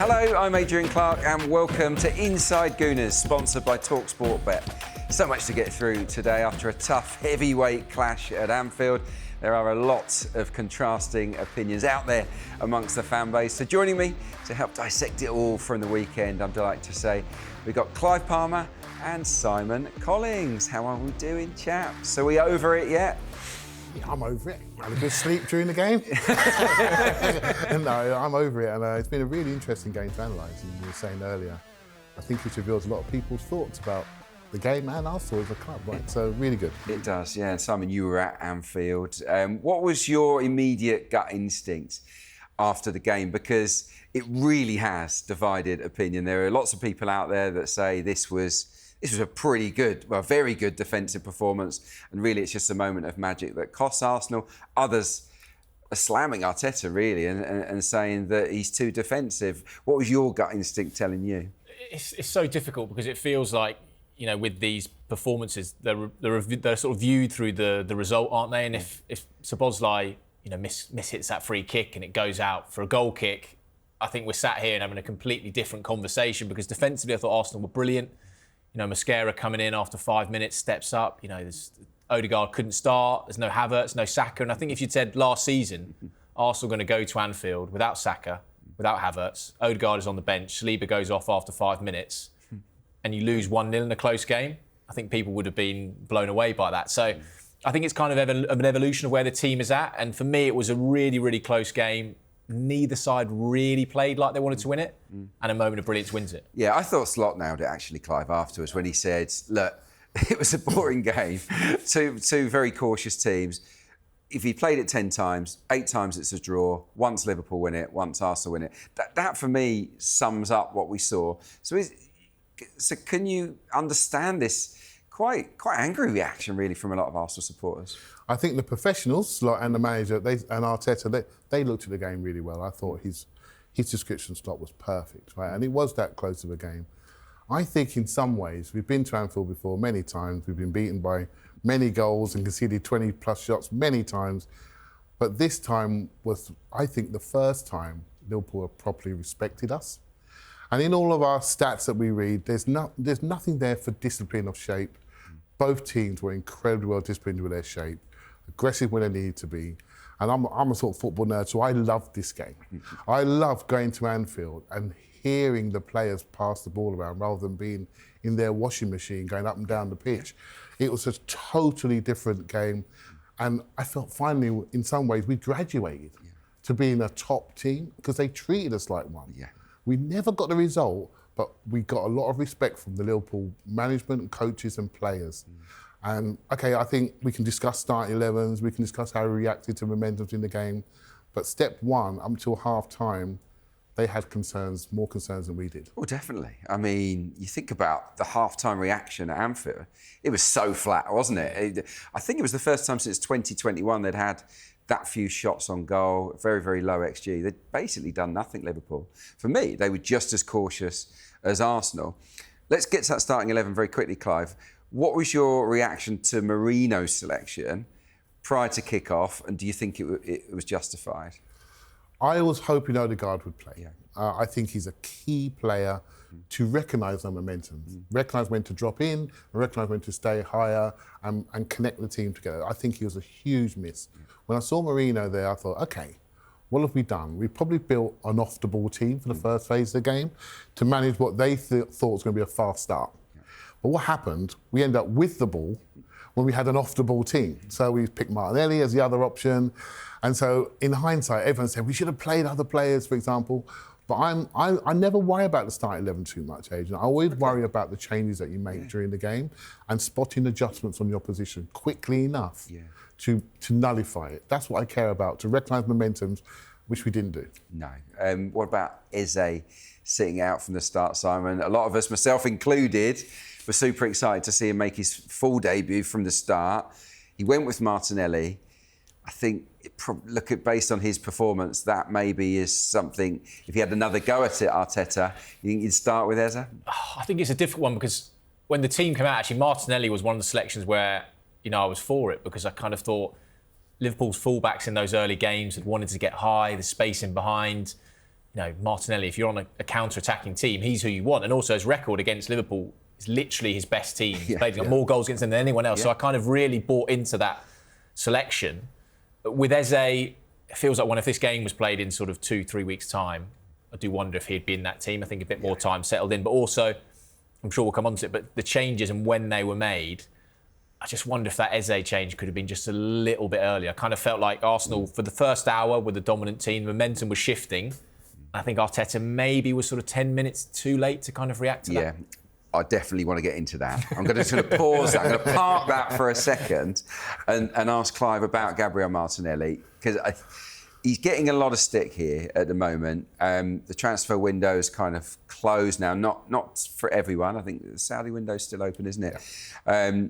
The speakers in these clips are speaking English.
Hello, I'm Adrian Clarke and welcome to Inside Gooners, sponsored by talkSPORT Bet. So much to get through today after a tough heavyweight clash at Anfield. There are a lot of contrasting opinions out there amongst the fan base. So joining me to help dissect it all from the weekend, I'm delighted to say we've got Clive Palmer and Simon Collings. How are we doing, chaps? Are we over it yet? Yeah, I'm over it. I had a good sleep during the game. No, I'm over it. And it's been a really interesting game to analyse. As you were saying earlier, I think it reveals a lot of people's thoughts about the game and Arsenal as a club, right? So really good. It does, yeah. And Simon, you were at Anfield. What was your immediate gut instinct after the game? Because it really has divided opinion. There are lots of people out there that say this was a pretty good, well, very good defensive performance, and really it's just a moment of magic that costs Arsenal. Others are slamming Arteta, really, and saying that he's too defensive. What was your gut instinct telling you? It's so difficult because it feels like, you know, with these performances, they're sort of viewed through the result, aren't they? And if Szoboszlai, you know, miss hits that free kick and it goes out for a goal kick, I think we're sat here and having a completely different conversation, because defensively I thought Arsenal were brilliant. You know, Moussa coming in after 5 minutes, steps up. You know, Odegaard couldn't start. There's no Havertz, no Saka. And I think if you'd said last season, Arsenal going to go to Anfield without Saka, without Havertz, Odegaard is on the bench, Saliba goes off after 5 minutes, and you lose 1-0 in a close game, I think people would have been blown away by that. So I think it's kind of an evolution of where the team is at. And for me, it was a really, really close game. Neither side really played like they wanted to win it, and a moment of brilliance wins it. Yeah, I thought Slot nailed it, actually, Clive, afterwards, when he said, look, it was a boring game. Two very cautious teams. If he played it 10 times, 8 times it's a draw. Once Liverpool win it, once Arsenal win it. That for me, sums up what we saw. So can you understand this quite angry reaction, really, from a lot of Arsenal supporters? I think the professionals and the manager and Arteta, they looked at the game really well. I thought his description slot was perfect, right? And it was that close of a game. I think in some ways, we've been to Anfield before many times. We've been beaten by many goals and conceded 20 plus shots many times. But this time was, I think, the first time Liverpool have properly respected us. And in all of our stats that we read, there's nothing there for discipline of shape. Both teams were incredibly well disciplined with their shape, aggressive when they needed to be. And I'm a sort of football nerd, so I love this game. I love going to Anfield and hearing the players pass the ball around rather than being in their washing machine going up and down the pitch. It was a totally different game. And I felt finally, in some ways, we graduated to being a top team because they treated us like one. Yeah. We never got the result, but we got a lot of respect from the Liverpool management, coaches and players. And, OK, I think we can discuss starting 11s, we can discuss how we reacted to momentums in the game. But step one, up until half-time, they had more concerns than we did. Well, definitely. I mean, you think about the half-time reaction at Anfield. It was so flat, wasn't it? I think it was the first time since 2021 they'd had that few shots on goal, very, very low XG. They'd basically done nothing, Liverpool. For me, they were just as cautious as Arsenal. Let's get to that starting 11 very quickly, Clive. What was your reaction to Marino's selection prior to kick-off, and do you think it was justified? I was hoping Odegaard would play. Yeah. I think he's a key player to recognise our momentum, recognise when to drop in, and recognise when to stay higher and connect the team together. I think he was a huge miss. When I saw Marino there, I thought, OK, what have we done? We probably built an off-the-ball team for the first phase of the game to manage what they thought was going to be a fast start. But what happened, we ended up with the ball when we had an off-the-ball team. So we picked Martinelli as the other option. And so in hindsight, everyone said we should have played other players, for example. But I never worry about the starting 11 too much, Adrian. I always worry about the changes that you make during the game and spotting adjustments on the opposition quickly enough to nullify it. That's what I care about, to recognise momentums, which we didn't do. No. What about Eze sitting out from the start, Simon? A lot of us, myself included, were super excited to see him make his full debut from the start. He went with Martinelli. I think, based on his performance, that maybe is something, if he had another go at it, Arteta, you think you'd start with Eze? I think it's a difficult one because when the team came out, actually, Martinelli was one of the selections where, you know, I was for it because I kind of thought Liverpool's fullbacks in those early games had wanted to get high, the space in behind. Martinelli, if you're on a counter-attacking team, he's who you want. And also his record against Liverpool is literally his best team. He's got more goals against them than anyone else. So I kind of really bought into that selection. With Eze, it feels like if this game was played in sort of 2-3 weeks' time, I do wonder if he'd be in that team. I think a bit more time settled in. But also, I'm sure we'll come on to it, but the changes and when they were made, I just wonder if that Eze change could have been just a little bit earlier. I kind of felt like Arsenal, for the first hour, were the dominant team. The momentum was shifting. I think Arteta maybe was sort of 10 minutes too late to kind of react to that. Yeah, I definitely want to get into that. I'm just going to pause that. I'm going to park that for a second and ask Clive about Gabriel Martinelli, because he's getting a lot of stick here at the moment. The transfer window is kind of closed now, not for everyone. I think the Saudi window is still open, isn't it? Yeah.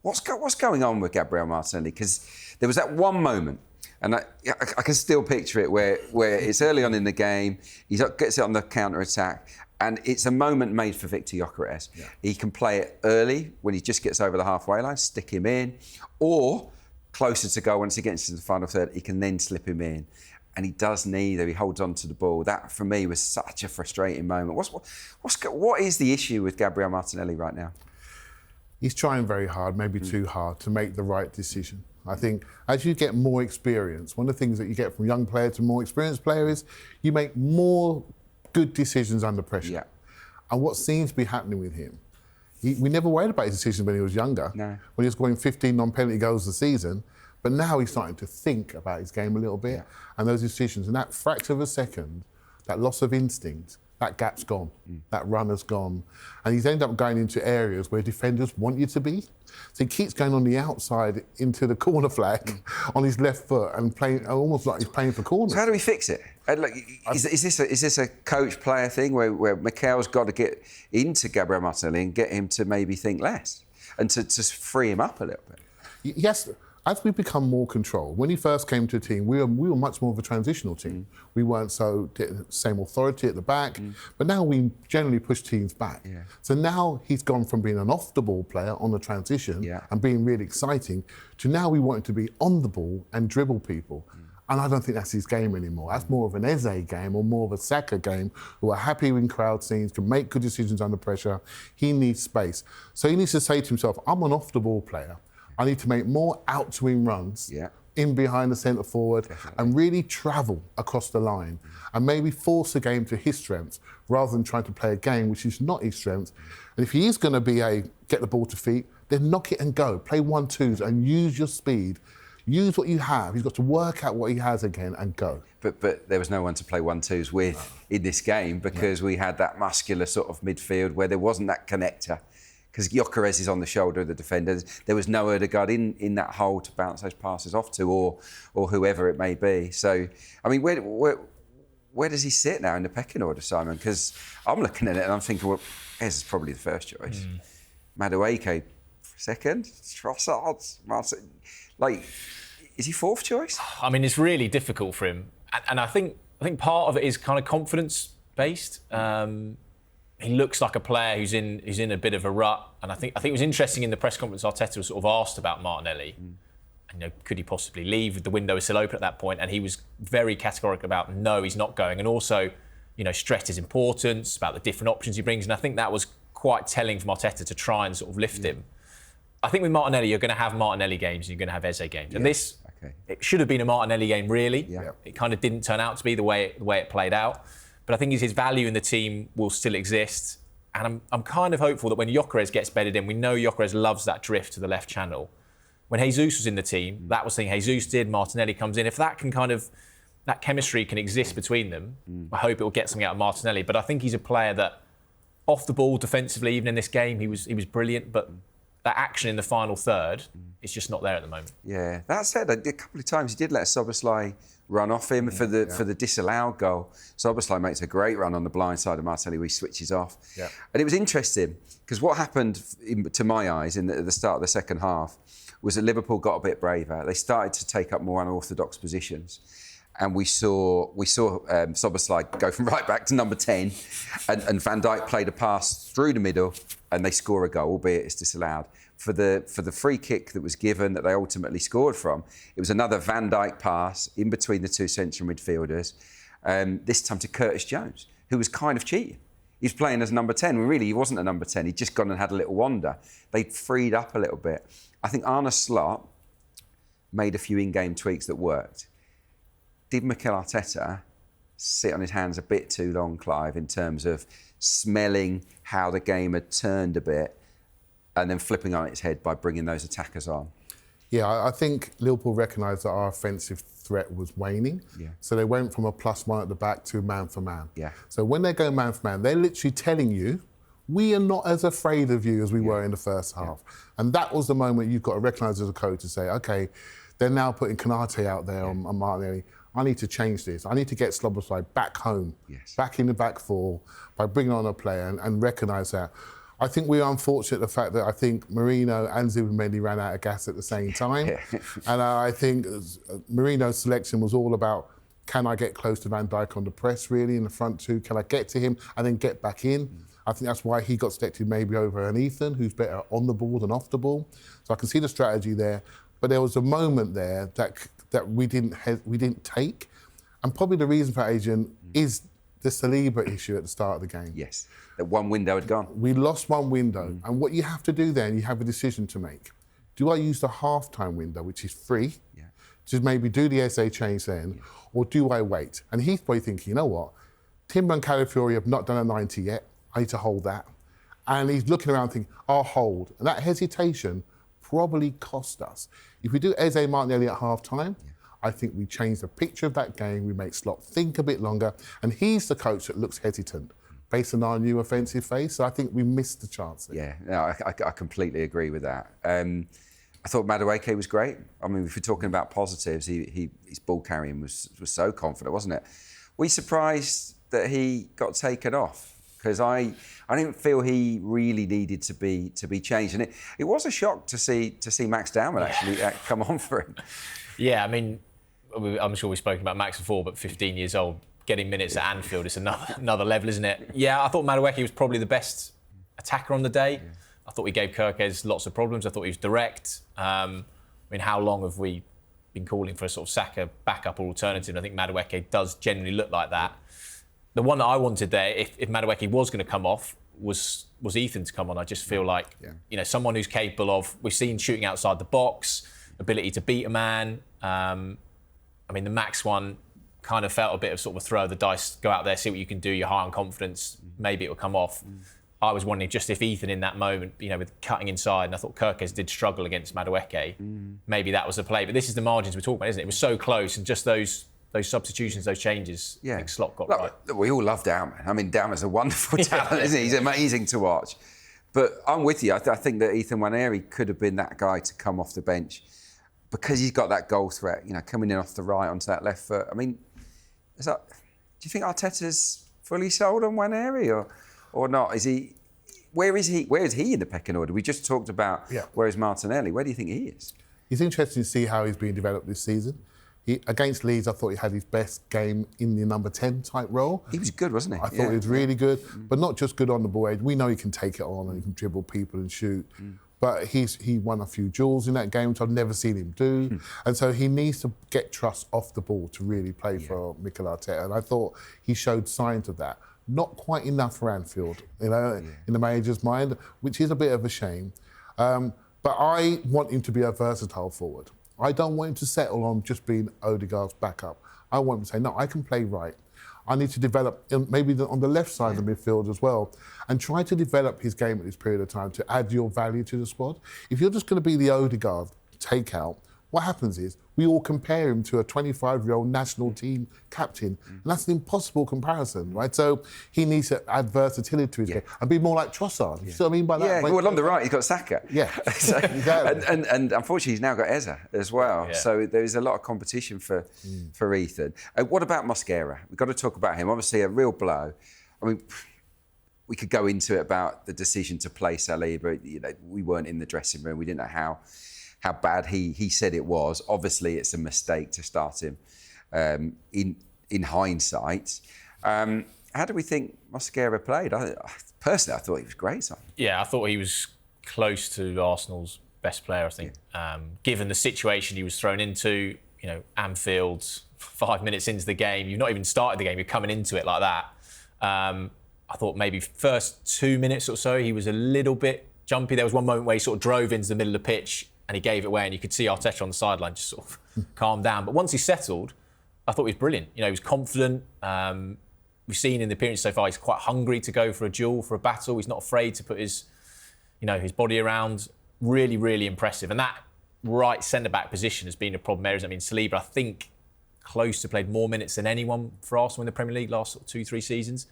What's going on with Gabriel Martinelli? Because there was that one moment, and I can still picture it, where it's early on in the game, he gets it on the counter-attack, and it's a moment made for Victor Gyökeres. Yeah. He can play it early, when he just gets over the halfway line, stick him in, or closer to goal once he gets into the final third, he can then slip him in. And he does neither. He holds on to the ball. That, for me, was such a frustrating moment. What is the issue with Gabriel Martinelli right now? He's trying very hard, maybe too hard, to make the right decision. I think as you get more experience, one of the things that you get from young player to more experienced player is you make more good decisions under pressure. Yeah. And what seems to be happening with him, we never worried about his decisions when he was younger, when he was scoring 15 non-penalty goals a season, but now he's starting to think about his game a little bit and those decisions. And that fraction of a second, that loss of instinct, that gap's gone, that runner's gone. And he's ended up going into areas where defenders want you to be. So he keeps going on the outside into the corner flag on his left foot and playing almost like he's playing for corners. So how do we fix it? Is this a coach-player thing where Mikel's got to get into Gabriel Martinelli and get him to maybe think less and to free him up a little bit? Yes. As we become more controlled, when he first came to the team, we were much more of a transitional team. We weren't so same authority at the back, but now we generally push teams back. Yeah. So now he's gone from being an off-the-ball player on the transition and being really exciting to now we want him to be on the ball and dribble people. And I don't think that's his game anymore. That's more of an Eze game or more of a Saka game, who are happy in crowd scenes, can make good decisions under pressure. He needs space. So he needs to say to himself, I'm an off-the-ball player. I need to make more out-to-in runs in behind the centre forward and really travel across the line and maybe force the game to his strengths rather than trying to play a game which is not his strengths. And if he is going to be get the ball to feet, then knock it and go. Play 1-2s and use your speed. Use what you have. He's got to work out what he has again and go. But there was no one to play 1-2s with in this game because we had that muscular sort of midfield where there wasn't that connector. Because Gyökeres is on the shoulder of the defenders. There was no Ødegaard in that hole to bounce those passes off to, or whoever it may be. So, I mean, where does he sit now in the pecking order, Simon? Because I'm looking at it and I'm thinking, well, Ez is probably the first choice. Madueke second, Trossard, Martin. Is he fourth choice? I mean, it's really difficult for him, and I think part of it is kind of confidence based. He looks like a player who's in a bit of a rut, and I think it was interesting in the press conference. Arteta was sort of asked about Martinelli, and could he possibly leave? The window was still open at that point, and he was very categorical about no, he's not going, and also, stressed his importance about the different options he brings, and I think that was quite telling from Arteta to try and sort of lift him. I think with Martinelli, you're going to have Martinelli games and you're going to have Eze games, and this it should have been a Martinelli game really. It kind of didn't turn out to be the way it played out. But I think his value in the team will still exist. And I'm kind of hopeful that when Gyökeres gets bedded in, we know Gyökeres loves that drift to the left channel. When Jesus was in the team, that was the thing Jesus did, Martinelli comes in. If that chemistry can exist between them, I hope it will get something out of Martinelli. But I think he's a player that, off the ball defensively, even in this game, he was brilliant. But that action in the final third is just not there at the moment. Yeah, that said, a couple of times he did let Szoboszlai run off him for the disallowed goal. Szoboszlai makes a great run on the blind side of Martinelli where he switches off. Yeah. And it was interesting because what happened, to my eyes, at the start of the second half was that Liverpool got a bit braver. They started to take up more unorthodox positions. And we saw Szoboszlai go from right back to number 10 and Van Dijk played a pass through the middle and they score a goal, albeit it's disallowed. For the free kick that was given that they ultimately scored from, it was another Van Dijk pass in between the two central midfielders. this time to Curtis Jones, who was kind of cheating. He was playing as number 10, when really he wasn't a number 10. He'd just gone and had a little wander. They freed up a little bit. I think Arne Slot made a few in-game tweaks that worked. Did Mikel Arteta sit on his hands a bit too long, Clive, in terms of smelling how the game had turned a bit and then flipping on its head by bringing those attackers on? Yeah, I think Liverpool recognised that our offensive threat was waning. Yeah. So they went from a +1 at the back to man for man. Yeah. So when they go man for man, they're literally telling you, we are not as afraid of you as we were in the first half. And that was the moment you've got to recognise as a coach to say, OK, they're now putting Konate out there on Martinelli. I need to change this. I need to get Szoboszlai back home, back in the back four, by bringing on a player and recognise that. I think we are unfortunate the fact that I think Marino and Zubimendi ran out of gas at the same time. And I think Marino's selection was all about, can I get close to Van Dijk on the press, really, in the front two? Can I get to him and then get back in? I think that's why he got selected maybe over an Ethan, who's better on the ball than off the ball. So I can see the strategy there. But there was a moment there that we didn't take. And probably the reason for Adrian is the Saliba issue at the start of the game. Yes, that one window had gone. We lost one window. And what you have to do then, you have a decision to make. Do I use the half-time window, which is free, to maybe do the SA change then, or do I wait? And he's probably thinking, you know what, Timber and Calafiori have not done a 90 yet. I need to hold that. And he's looking around thinking, I'll hold. And that hesitation probably cost us. If we do Eze Martinelli at half-time, I think we change the picture of that game, we make Slot think a bit longer, and he's the coach that looks hesitant based on our new offensive phase. So I think we missed the chance there. Yeah, no, I completely agree with that. I thought Madueke was great. I mean, if we're talking about positives, his ball carrying was so confident, wasn't it? Were you surprised that he got taken off? Because I didn't feel he really needed to be changed, and it was a shock to see Max Dowman actually come on for him. Yeah, I mean, I'm sure we've spoken about Max before, but 15 years old, getting minutes at Anfield is another level, isn't it? Yeah, I thought Madueke was probably the best attacker on the day. I thought we gave Kirkes lots of problems. I thought he was direct. I mean, how long have we been calling for a sort of Saka backup or alternative? I think Madueke does generally look like that. The one that I wanted there, if Madueke was going to come off, was Ethan to come on. I just feel like, someone who's capable of, we've seen shooting outside the box, ability to beat a man. I mean, the Max one kind of felt a bit of sort of a throw of the dice, go out there, see what you can do, you're high on confidence, maybe it will come off. I was wondering just if Ethan in that moment, with cutting inside, and I thought Kirkes did struggle against Madueke, maybe that was the play. But this is the margins we're talking about, isn't it? It was so close, and just those substitutions, those changes, I think Slot got right. We all love Dowman. I mean, Dowman's a wonderful talent, isn't he? He's amazing to watch. But I'm with you. I think that Ethan Nwaneri could have been that guy to come off the bench because he's got that goal threat, coming in off the right onto that left foot. I mean, do you think Arteta's fully sold on Nwaneri or not? Where is he in the pecking order? We just talked about where is Martinelli. Where do you think he is? It's interesting to see how he's being developed this season. Against Leeds, I thought he had his best game in the number 10 type role. He was good, wasn't he? I thought he was really good, but not just good on the ball. We know he can take it on and he can dribble people and shoot. But he won a few duels in that game, which I've never seen him do. And so he needs to get trust off the ball to really play for Mikel Arteta. And I thought he showed signs of that. Not quite enough for Anfield, in the manager's mind, which is a bit of a shame. But I want him to be a versatile forward. I don't want him to settle on just being Odegaard's backup. I want him to say, no, I can play right. I need to develop maybe on the left side of the midfield as well and try to develop his game at this period of time to add your value to the squad. If you're just going to be the Odegaard takeout, what happens is we all compare him to a 25-year-old national team captain, and that's an impossible comparison, right? So he needs to add versatility to his game and be more like Trossard. You see what I mean by that? Yeah, well, on the right, he's got Saka. Yeah, exactly. and unfortunately, he's now got Eze as well. Yeah. So there is a lot of competition for Ethan. What about Mosquera? We've got to talk about him. Obviously, a real blow. I mean, we could go into it about the decision to play Saliba. We weren't in the dressing room. We didn't know how bad he said it was. Obviously, it's a mistake to start him in hindsight. How do we think Mosquera played? Personally, I thought he was great. Yeah, I thought he was close to Arsenal's best player, I think. Given the situation he was thrown into, Anfield, 5 minutes into the game. You've not even started the game. You're coming into it like that. I thought maybe first 2 minutes or so, he was a little bit jumpy. There was one moment where he sort of drove into the middle of the pitch and he gave it away, and you could see Arteta on the sideline just sort of calm down. But once he settled, I thought he was brilliant. You know, he was confident. We've seen in the appearance so far, he's quite hungry to go for a duel, for a battle. He's not afraid to put his body around. Really, really impressive. And that right centre-back position has been a problem areas. I mean, Saliba, I think, close to played more minutes than anyone for Arsenal in the Premier League last 2-3 seasons.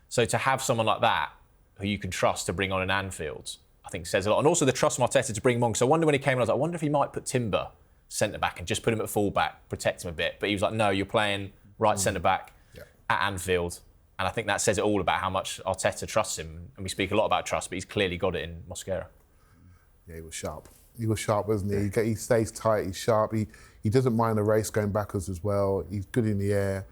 So to have someone like that who you can trust to bring on in Anfield, I think says a lot. And also the trust from Arteta to bring him on. So I wonder when he came on, I was like, I wonder if he might put Timber centre-back and just put him at full-back, protect him a bit. But he was like, no, you're playing right centre-back at Anfield. And I think that says it all about how much Arteta trusts him. And we speak a lot about trust, but he's clearly got it in Mosquera. Yeah, he was sharp. He was sharp, wasn't he? He stays tight, he's sharp. He doesn't mind the race going backwards as well. He's good in the air.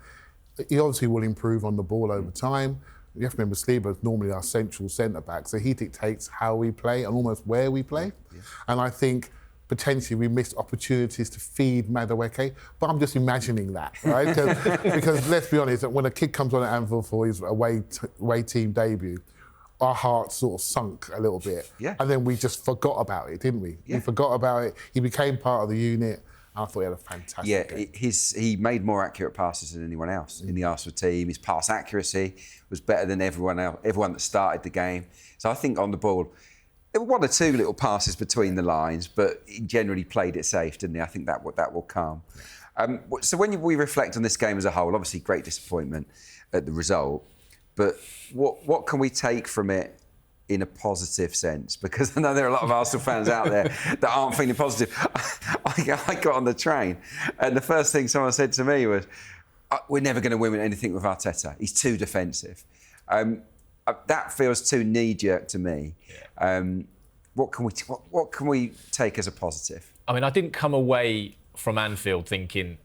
He obviously will improve on the ball over time. You have to remember, Saliba is normally our central centre-back, so he dictates how we play and almost where we play. Yeah. And I think potentially we missed opportunities to feed Madueke, but I'm just imagining that, right? Because let's be honest, when a kid comes on at Anfield for his away team debut, our hearts sort of sunk a little bit. Yeah. And then we just forgot about it, didn't we? Yeah. We forgot about it. He became part of the unit. I thought he had a fantastic game. He made more accurate passes than anyone else in the Arsenal team. His pass accuracy was better than everyone else, everyone that started the game. So I think on the ball, there were one or two little passes between the lines, but he generally played it safe, didn't he? I think that will come. So when we reflect on this game as a whole, obviously great disappointment at the result, but what can we take from it in a positive sense? Because I know there are a lot of Arsenal fans out there that aren't feeling positive. I got on the train and the first thing someone said to me was, we're never going to win anything with Arteta. He's too defensive. That feels too knee-jerk to me. Yeah. What can we take as a positive? I mean, I didn't come away from Anfield thinking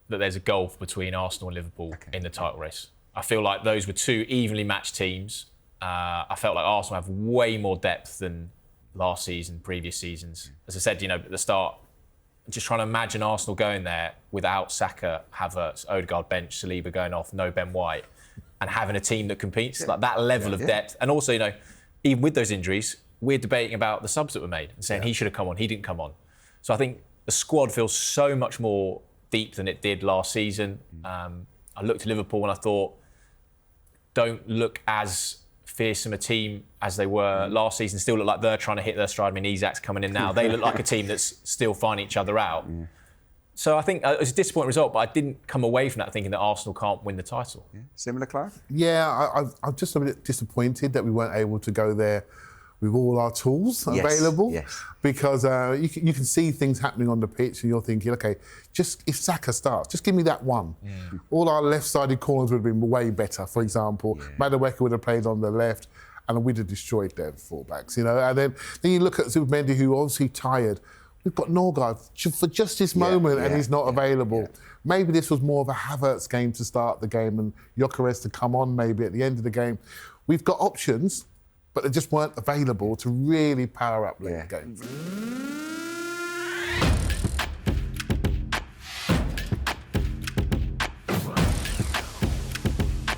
that there's a gulf between Arsenal and Liverpool in the title race. I feel like those were two evenly matched teams. I felt like Arsenal have way more depth than last season, previous seasons. As I said, at the start, just trying to imagine Arsenal going there without Saka, Havertz, Odegaard bench, Saliba going off, no Ben White, and having a team that competes, like that level of depth. And also, even with those injuries, we're debating about the subs that were made and saying he should have come on, he didn't come on. So I think the squad feels so much more deep than it did last season. I looked at Liverpool and I thought, don't look as fearsome a team as they were last season. Still look like they're trying to hit their stride. I mean, Isak's coming in now. They look like a team that's still finding each other out. Yeah. So I think it was a disappointing result, but I didn't come away from that thinking that Arsenal can't win the title. Yeah. Similar, Clive? Yeah, I'm just a bit disappointed that we weren't able to go there with all our tools available. Yes. Because you can see things happening on the pitch and you're thinking, OK, just if Saka starts, just give me that one. Yeah. All our left-sided corners would have been way better, for example. Yeah. Madueke would have played on the left and we'd have destroyed their fullbacks, And then you look at Zubimendi, who obviously tired. We've got Norgard for just this moment and he's not available. Yeah. Maybe this was more of a Havertz game to start the game and Gyökeres to come on maybe at the end of the game. We've got options, but they just weren't available to really power up late game.